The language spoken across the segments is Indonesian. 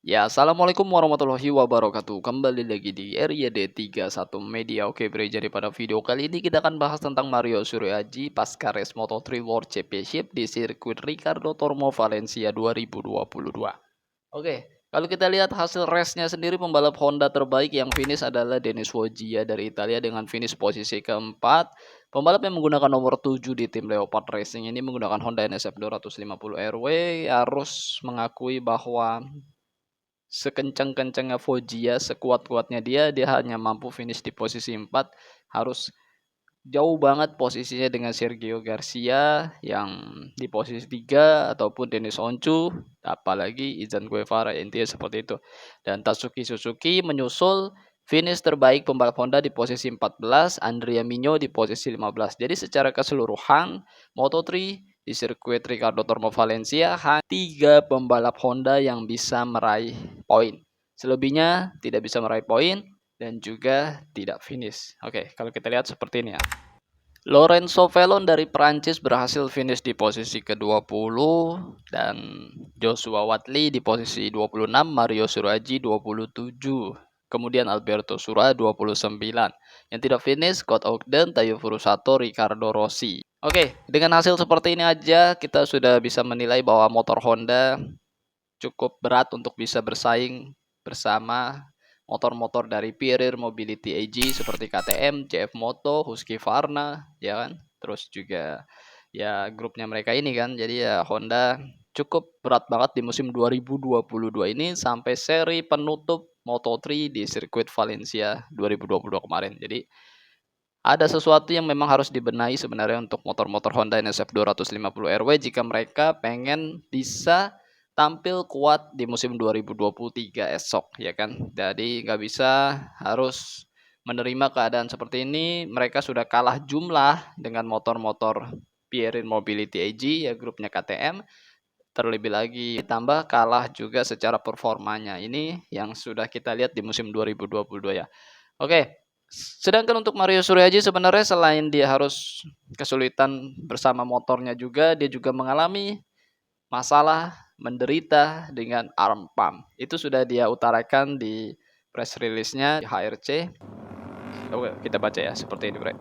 Ya, assalamualaikum warahmatullahi wabarakatuh. Kembali lagi di RYD31 Media. Oke, Bre, jadi pada video kali ini kita akan bahas tentang Mario Suryaji pasca race Moto3 World Championship di sirkuit Ricardo Tormo Valencia 2022. Oke, kalau kita lihat hasil race-nya sendiri, pembalap Honda terbaik yang finish adalah Denis Foggia dari Italia dengan finish posisi keempat. Pembalap yang menggunakan nomor 7 di tim Leopard Racing ini menggunakan Honda NSF 250 RW harus mengakui bahwa sekencang-kencangnya Foggia, sekuat-kuatnya dia hanya mampu finish di posisi 4, harus jauh banget posisinya dengan Sergio Garcia yang di posisi 3 ataupun Denis Oncu, apalagi Izan Guevara, intinya seperti itu. Dan Tatsuki Suzuki menyusul finish terbaik pembalap Honda di posisi 14, Andrea Migno di posisi 15. Jadi secara keseluruhan Moto3 di sirkuit Ricardo Tormo Valencia hanya 3 pembalap Honda yang bisa meraih poin. Selebihnya tidak bisa meraih poin dan juga tidak finish. Oke, kalau kita lihat seperti ini ya. Lorenzo Felon dari Prancis berhasil finish di posisi ke-20 dan Joshua Watley di posisi 26, Mario Suryaji 27. Kemudian Alberto Sura 29. Yang tidak finish Scott Ogden, Tayo Furusato, Ricardo Rossi. Oke, dengan hasil seperti ini aja kita sudah bisa menilai bahwa motor Honda cukup berat untuk bisa bersaing bersama motor-motor dari Pirir Mobility AG seperti KTM, CF Moto, Husqvarna, ya kan? Terus juga ya grupnya mereka ini kan. Jadi ya Honda cukup berat banget di musim 2022 ini sampai seri penutup Moto3 di sirkuit Valencia 2022 kemarin. Jadi ada sesuatu yang memang harus dibenahi sebenarnya untuk motor-motor Honda NSF 250 RW jika mereka pengen bisa tampil kuat di musim 2023 esok, ya kan. Jadi nggak bisa harus menerima keadaan seperti ini. Mereka sudah kalah jumlah dengan motor-motor Pierin Mobility AG, ya grupnya KTM. Terlebih lagi ditambah kalah juga secara performanya. Ini yang sudah kita lihat di musim 2022 ya. Oke, sedangkan untuk Mario Suryaji sebenarnya selain dia harus kesulitan bersama motornya juga, dia juga mengalami masalah menderita dengan arm pump. Itu sudah dia utarakan di press release-nya di HRC. Oke, kita baca ya seperti ini, Bre.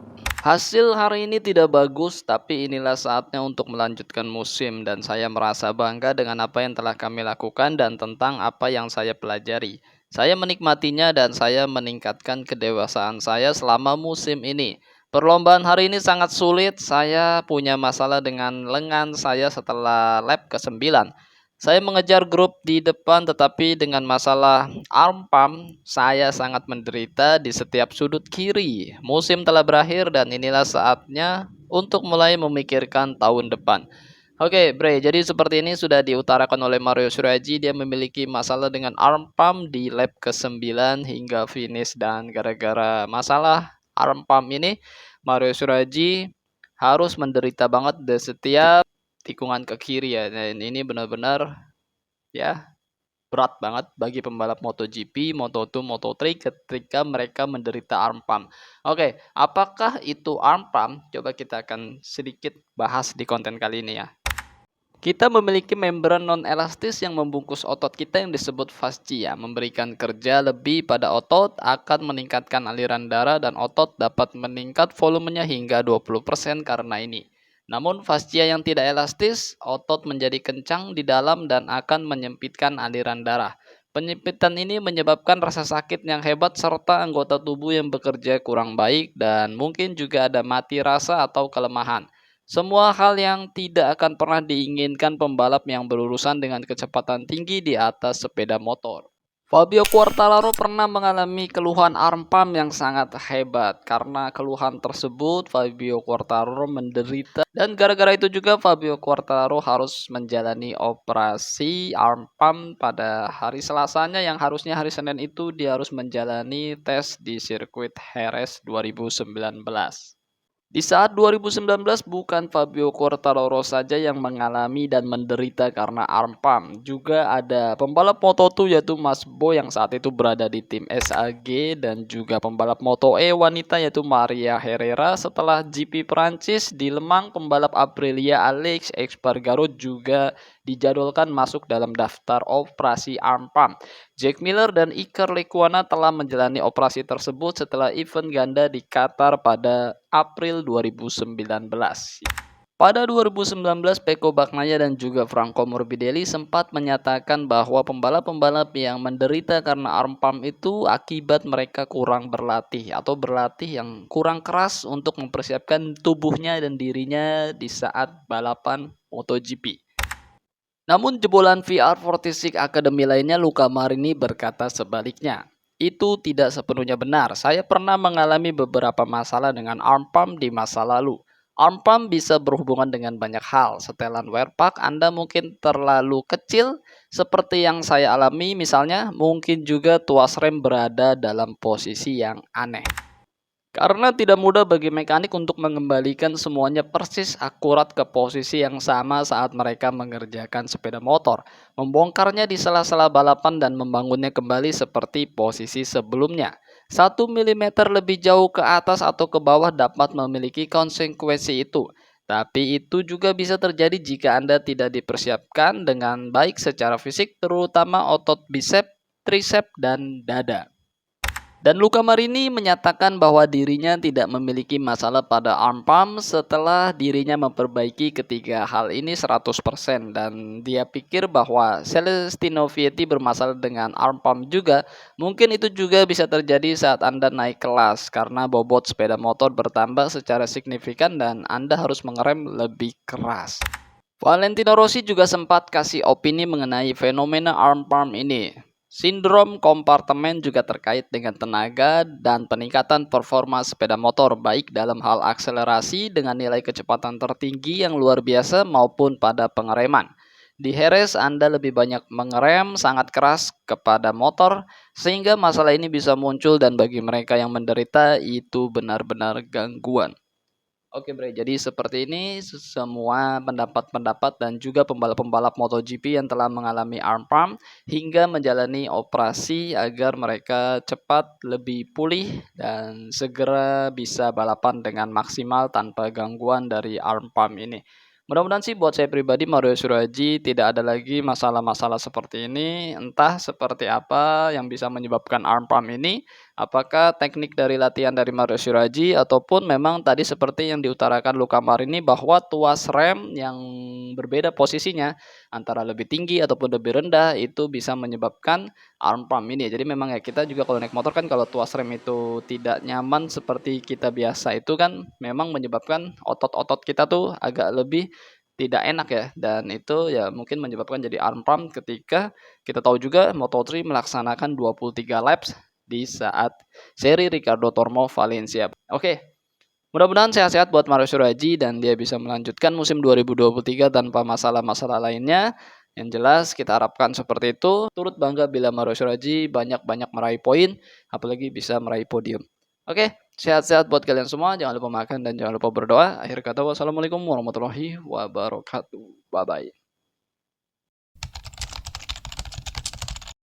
Hasil hari ini tidak bagus, tapi inilah saatnya untuk melanjutkan musim dan saya merasa bangga dengan apa yang telah kami lakukan dan tentang apa yang saya pelajari. Saya menikmatinya dan saya meningkatkan kedewasaan saya selama musim ini. Perlombaan hari ini sangat sulit, saya punya masalah dengan lengan saya setelah lap ke-9. Saya mengejar grup di depan tetapi dengan masalah arm pump, saya sangat menderita di setiap sudut kiri. Musim telah berakhir dan inilah saatnya untuk mulai memikirkan tahun depan. Oke, Bre, jadi seperti ini sudah diutarakan oleh Mario Suryaji. Dia memiliki masalah dengan arm pump di lap ke-9 hingga finish. Dan gara-gara masalah arm pump ini, Mario Suryaji harus menderita banget di setiap tikungan ke kiri ya. Dan ini benar-benar ya berat banget bagi pembalap MotoGP, Moto2, Moto3 ketika mereka menderita arm pump. Oke, apakah itu arm pump? Coba kita akan sedikit bahas di konten kali ini ya. Kita memiliki membran non-elastis yang membungkus otot kita yang disebut fascia, memberikan kerja lebih pada otot, akan meningkatkan aliran darah dan otot dapat meningkat volumenya hingga 20% karena ini. Namun fascia yang tidak elastis, otot menjadi kencang di dalam dan akan menyempitkan aliran darah. Penyempitan ini menyebabkan rasa sakit yang hebat serta anggota tubuh yang bekerja kurang baik dan mungkin juga ada mati rasa atau kelemahan. Semua hal yang tidak akan pernah diinginkan pembalap yang berurusan dengan kecepatan tinggi di atas sepeda motor. Fabio Quartararo pernah mengalami keluhan arm pump yang sangat hebat. Karena keluhan tersebut, Fabio Quartararo menderita. Dan gara-gara itu juga Fabio Quartararo harus menjalani operasi arm pump pada hari Selasanya, yang harusnya hari Senin itu dia harus menjalani tes di sirkuit Jerez 2019. Di saat 2019 bukan Fabio Quartararo saja yang mengalami dan menderita karena arm pump. Juga ada pembalap Moto2 yaitu Mas Bo yang saat itu berada di tim SAG dan juga pembalap Moto E wanita yaitu Maria Herrera. Setelah GP Prancis di Lemang, pembalap Aprilia Alex Espargaro juga dijadwalkan masuk dalam daftar operasi arm pump. Jack Miller dan Iker Lecuona telah menjalani operasi tersebut setelah event ganda di Qatar pada April 2019. Pada 2019, Pecco Bagnaia dan juga Franco Morbidelli sempat menyatakan bahwa pembalap-pembalap yang menderita karena arm pump itu akibat mereka kurang berlatih atau berlatih yang kurang keras untuk mempersiapkan tubuhnya dan dirinya di saat balapan MotoGP. Namun jebolan VR46 Academy lainnya Luca Marini berkata sebaliknya. Itu tidak sepenuhnya benar. Saya pernah mengalami beberapa masalah dengan arm pump di masa lalu. Arm pump bisa berhubungan dengan banyak hal. Setelan wear pack Anda mungkin terlalu kecil seperti yang saya alami, misalnya mungkin juga tuas rem berada dalam posisi yang aneh. Karena tidak mudah bagi mekanik untuk mengembalikan semuanya persis akurat ke posisi yang sama saat mereka mengerjakan sepeda motor. Membongkarnya di sela-sela balapan dan membangunnya kembali seperti posisi sebelumnya. 1 mm lebih jauh ke atas atau ke bawah dapat memiliki konsekuensi itu. Tapi itu juga bisa terjadi jika Anda tidak dipersiapkan dengan baik secara fisik, terutama otot bisep, trisep, dan dada. Dan Luca Marini menyatakan bahwa dirinya tidak memiliki masalah pada arm pump setelah dirinya memperbaiki ketiga hal ini 100% dan dia pikir bahwa Celestino Vietti bermasalah dengan arm pump juga. Mungkin itu juga bisa terjadi saat Anda naik kelas karena bobot sepeda motor bertambah secara signifikan dan Anda harus mengerem lebih keras. Valentino Rossi juga sempat kasih opini mengenai fenomena arm pump ini. Sindrom kompartemen juga terkait dengan tenaga dan peningkatan performa sepeda motor baik dalam hal akselerasi dengan nilai kecepatan tertinggi yang luar biasa maupun pada pengereman. Di Jerez Anda lebih banyak mengerem sangat keras kepada motor sehingga masalah ini bisa muncul dan bagi mereka yang menderita itu benar-benar gangguan. Oke Bre, jadi seperti ini semua pendapat-pendapat dan juga pembalap-pembalap MotoGP yang telah mengalami arm pump hingga menjalani operasi agar mereka cepat lebih pulih dan segera bisa balapan dengan maksimal tanpa gangguan dari arm pump ini. Mudah-mudahan sih buat saya pribadi Mario Suryoji tidak ada lagi masalah-masalah seperti ini. Entah seperti apa yang bisa menyebabkan arm pump ini. Apakah teknik dari latihan dari Mario Suryoji ataupun memang tadi seperti yang diutarakan Luca Marini bahwa tuas rem yang berbeda posisinya antara lebih tinggi ataupun lebih rendah itu bisa menyebabkan arm pump ini. Jadi memang ya kita juga kalau naik motor kan kalau tuas rem itu tidak nyaman seperti kita biasa itu kan memang menyebabkan otot-otot kita tuh agak lebih tidak enak ya dan itu ya mungkin menyebabkan jadi arm pump ketika kita tahu juga Moto3 melaksanakan 23 laps di saat seri Ricardo Tormo Valencia. Oke, mudah-mudahan sehat-sehat buat Mario Suryoji dan dia bisa melanjutkan musim 2023 tanpa masalah-masalah lainnya. Yang jelas kita harapkan seperti itu. Turut bangga bila Mario Suryoji banyak-banyak meraih poin, apalagi bisa meraih podium. Oke, sehat-sehat buat kalian semua. Jangan lupa makan dan jangan lupa berdoa. Akhir kata wassalamualaikum warahmatullahi wabarakatuh. Bye-bye.